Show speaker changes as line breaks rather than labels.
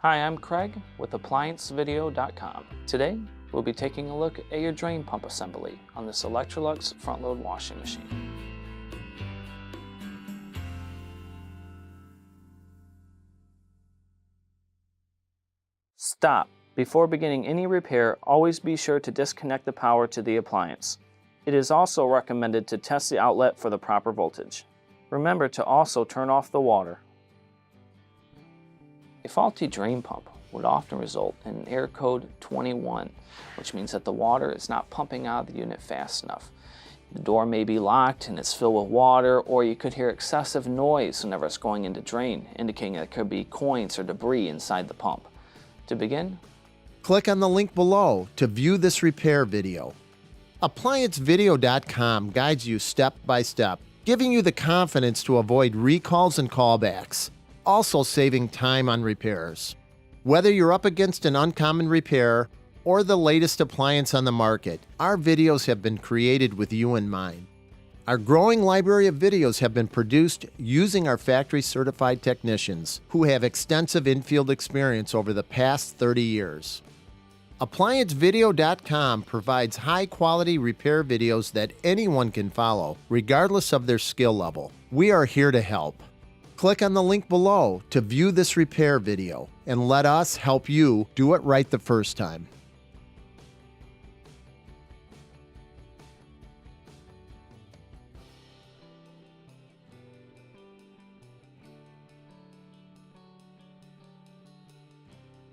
Hi, I'm Craig with ApplianceVideo.com. Today, we'll be taking a look at your drain pump assembly on this Electrolux front-load washing machine. Stop! Before beginning any repair, always be sure to disconnect the power to the appliance. It is also recommended to test the outlet for the proper voltage. Remember to also turn off the water. A faulty drain pump would often result in an error code 21, which means that the water is not pumping out of the unit fast enough. The door may be locked and it's filled with water, or you could hear excessive noise whenever it's going into drain, indicating that there could be coins or debris inside the pump. To begin,
click on the link below to view this repair video. ApplianceVideo.com guides you step by step, giving you the confidence to avoid recalls and callbacks, also saving time on repairs. Whether you're up against an uncommon repair or the latest appliance on the market, our videos have been created with you in mind. Our growing library of videos have been produced using our factory-certified technicians who have extensive infield experience over the past 30 years. ApplianceVideo.com provides high-quality repair videos that anyone can follow, regardless of their skill level. We are here to help. Click on the link below to view this repair video and let us help you do it right the first time.